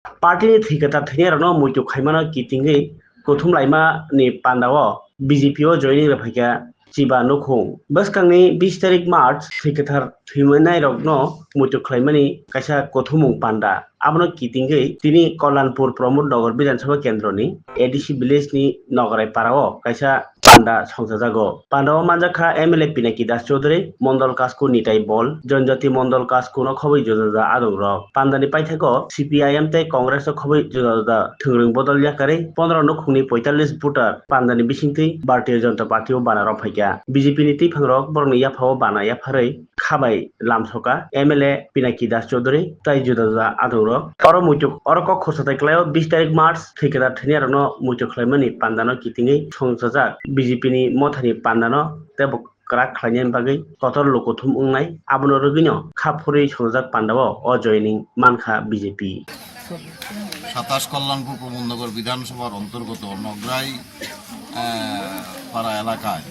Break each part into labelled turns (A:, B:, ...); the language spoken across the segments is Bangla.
A: पार्टी नि थैखता थैनियारनो मुइतु खाइमानो कितिंगै गौथुम लाइमा नि पान्डाओ बीजेपी ओ जयनिं रफाइका चिबा नुखुं बसखांनि 20 तारिख मार्च थैखथार थैमोनाय रगनो मुइतु खाइमानि काइसा गौथुमुं पान्डा आबनो कितिंगै तिनि कल्याणपुर प्रमोद नगर विधानसभा केन्द्रनि एडीसी विलेज नि नगराय पाराओ काइसा पान्डा संजाजागो पान्डाओ मानजाखा एमएलए पिनाकी दास चौधरी मंडल कास्कु निताई बल जनजाति मंडल कास्कु न खबै जुजाजा आदं रक पान्डानि पाइथाको सीपीआईएम तै कांग्रेस खबै जुजाजा थंग्रों बदल याकारै 15 नुखुंनि 45 भोटार पान्डानि बिसिंथै भारतीय जनता पार्टी बाना रफाइका बीजेपी नि तिफांरक बरनि याफाओ बाना याफारै खाबाय लामसका एमएलए पिनाकी दास चौधरी तै जुजाजा आदं रक और मुइतुक और क खसताय क्लायो 20 तारिख मार्च थैखदा थैनियारनो मुइतुक खलाइमानि पान्डानो कितिंगै संजाजाक बीजेपी नि मथानि पान्डानो तेब क्राक खालायनायनि बागै कतर लोकथुम उंनाय आबनो रगिनो खाफुरै संजाक पान्डाओ अजयनिं मानखा बीजेपी
B: 27 কল্যাণপুর প্রমোদনগর বিধানসভার অন্তর্গত নগরাই পাড়া এলাকায়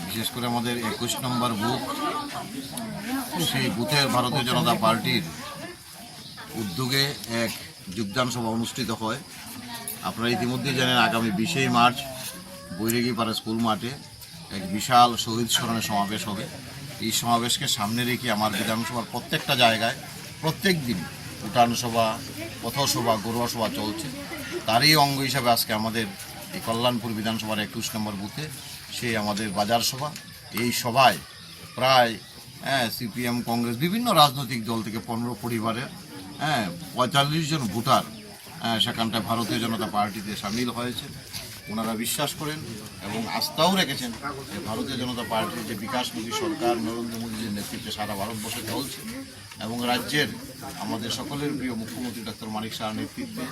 B: বিশেষ করে আমাদের 21 নম্বর বুথ সেই বুথের ভারতীয় জনতা পার্টির উদ্যোগে এক যোগদান সভা অনুষ্ঠিত হয়। আপনারা ইতিমধ্যেই জানেন আগামী 20 মার্চ বৈরাগীপাড়া স্কুল মাঠে এক বিশাল শহীদ স্মরণে সমাবেশ হবে। এই সমাবেশকে সামনে রেখে আমার বিধানসভার প্রত্যেকটা জায়গায় প্রত্যেক দিন উঠান সভা পথসভা গরুয়া সভা চলছে। তারই অঙ্গ হিসাবে আজকে আমাদের এই কল্যাণপুর বিধানসভার 21 নম্বর বুথে সেই আমাদের বাজার সভা। এই সভায় প্রায় সিপিএম কংগ্রেস বিভিন্ন রাজনৈতিক দল থেকে 15 পরিবারের 45 জন ভোটার সেখানটায় ভারতীয় জনতা পার্টিতে সামিল হয়েছে। ওনারা বিশ্বাস করেন এবং আস্থাও রেখেছেন যে ভারতীয় জনতা পার্টির যে বিকাশমুখী সরকার নরেন্দ্র মোদীর নেতৃত্বে সারা ভারতবর্ষে চলছে এবং রাজ্যের আমাদের সকলের প্রিয় মুখ্যমন্ত্রী ডক্টর মানিক শাহর নেতৃত্বে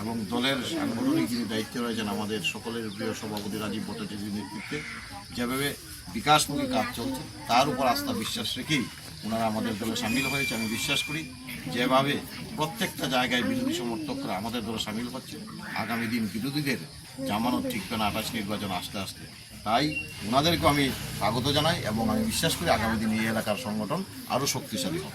B: এবং দলের সাংগঠনিক যিনি দায়িত্বে রয়েছেন আমাদের সকলের প্রিয় সভাপতি রাজীব ভট্টাচার্যের নেতৃত্বে যেভাবে বিকাশমুখী কাজ চলছে তার উপর আস্থা বিশ্বাস রেখেই ওনারা আমাদের দলে সামিল হয়েছে। আমি বিশ্বাস করি যেভাবে প্রত্যেকটা জায়গায় বিরোধী সমর্থকরা আমাদের দলে সামিল হচ্ছে আগামী দিন বিরোধীদের জামানত ঠিকবে না 28 নির্বাচন আসতে আসতে। তাই ওনাদেরকে আমি স্বাগত জানাই এবং আমি বিশ্বাস করি আগামী দিন এই এলাকার সংগঠন আরও শক্তিশালী হবে।